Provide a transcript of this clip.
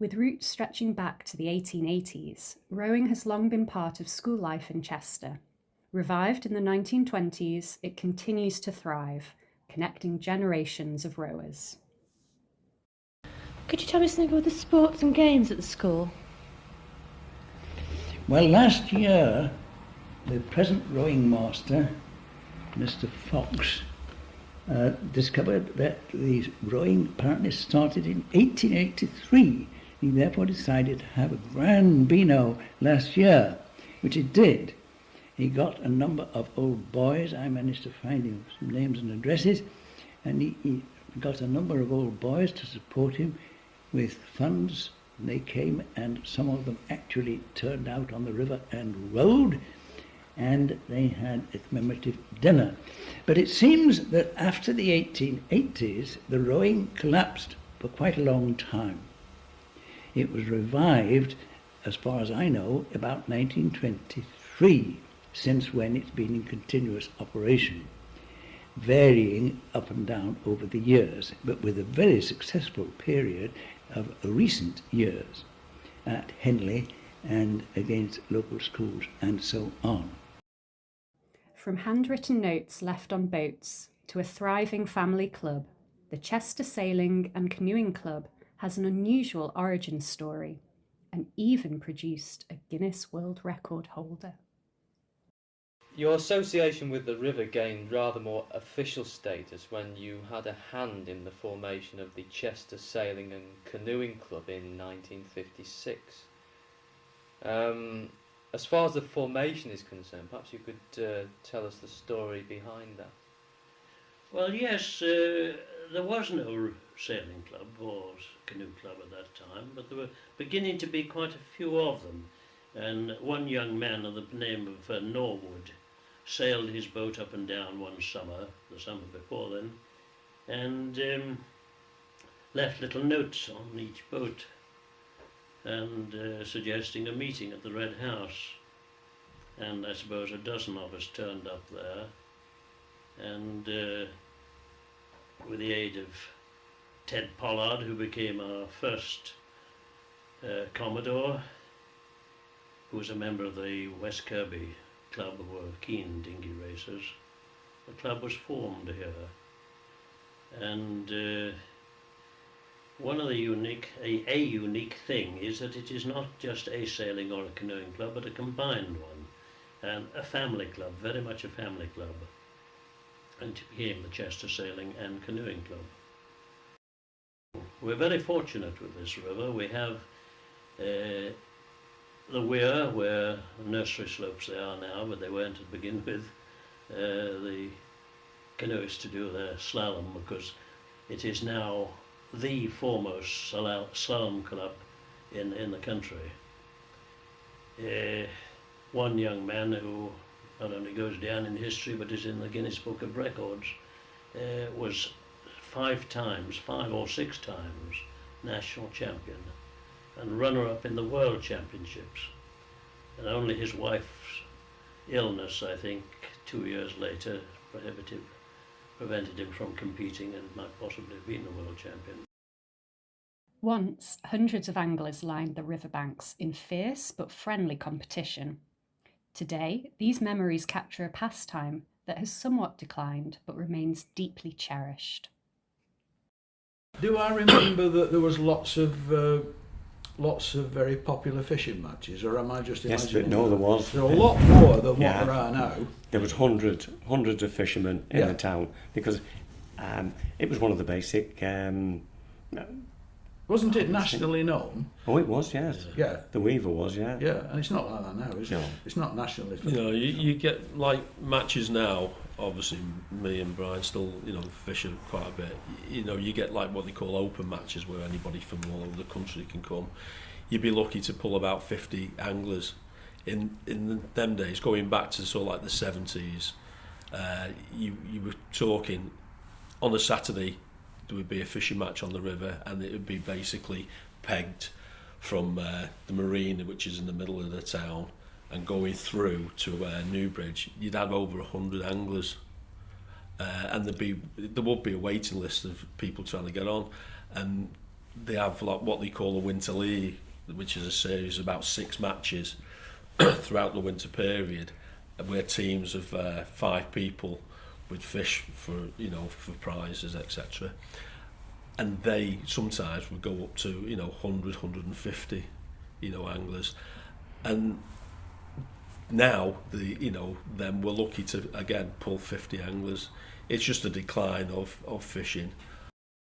With roots stretching back to the 1880s, rowing has long been part of school life in Chester. Revived in the 1920s, it continues to thrive, connecting generations of rowers. Could you tell me something about the sports and games at the school? Well, last year, the present rowing master, Mr. Fox, discovered that the rowing apparently started in 1883. He therefore decided to have a grand beano last year, which it did. He got a number of old boys. I managed to find him some names and addresses, and he got a number of old boys to support him with funds. They came, and some of them actually turned out on the river and rowed, and they had a commemorative dinner. But it seems that after the 1880s, the rowing collapsed for quite a long time. It was revived, as far as I know, about 1923, since when it's been in continuous operation, varying up and down over the years, but with a very successful period of recent years at Henley and against local schools and so on. From handwritten notes left on boats to a thriving family club, the Chester Sailing and Canoeing Club has an unusual origin story and even produced a Guinness World Record holder. Your association with the river gained rather more official status when you had a hand in the formation of the Chester Sailing and Canoeing Club in 1956. As far as the formation is concerned, perhaps you could tell us the story behind that. Well, yes, there was no sailing club or canoe club at that time, but there were beginning to be quite a few of them. And one young man of the name of Norwood sailed his boat up and down one summer, the summer before then, and left little notes on each boat and suggesting a meeting at the Red House. And I suppose a dozen of us turned up there, and with the aid of Ted Pollard, who became our first Commodore, who was a member of the West Kirby Club, who were keen dinghy racers, the club was formed here. And one of the unique thing is that it is not just a sailing or a canoeing club, but a combined one, and a family club, very much a family club, and it became the Chester Sailing and Canoeing Club. We're very fortunate with this river. We have the weir, where nursery slopes they are now, but they weren't to begin with. The canoeists to do their slalom, because it is now the foremost slalom club in the country. One young man who not only goes down in history but is in the Guinness Book of Records was 5 or 6 times national champion and runner-up in the World Championships. And only his wife's illness, I think, 2 years later, prevented him from competing and might possibly have been the world champion. Once, hundreds of anglers lined the riverbanks in fierce but friendly competition. Today, these memories capture a pastime that has somewhat declined but remains deeply cherished. Do I remember that there was lots of very popular fishing matches, or am I just imagining? Yes, but no, there was. There were a lot more than what there are now. There was hundreds of fishermen in the town, because it was one of the basic. Wasn't it nationally known? Oh, it was, yes. Yeah. The Weaver was, yeah. Yeah, and it's not like that now, is it? No. It's not nationally. You know, you get like matches now. Obviously, me and Brian still, fish quite a bit. You get like what they call open matches, where anybody from all over the country can come. You'd be lucky to pull about 50 anglers. In them days, going back to sort of like the 70s, you were talking on a Saturday. There would be a fishing match on the river, and it would be basically pegged from the marina, which is in the middle of the town, and going through to Newbridge. You'd have over 100 anglers, and there would be a waiting list of people trying to get on, and they have like what they call a winter league, which is a series of about 6 matches throughout the winter period, where teams of 5 people would fish for for prizes, etc. And they sometimes would go up to 100, 150 anglers. And now then we're lucky to again pull 50 anglers. It's just a decline of fishing.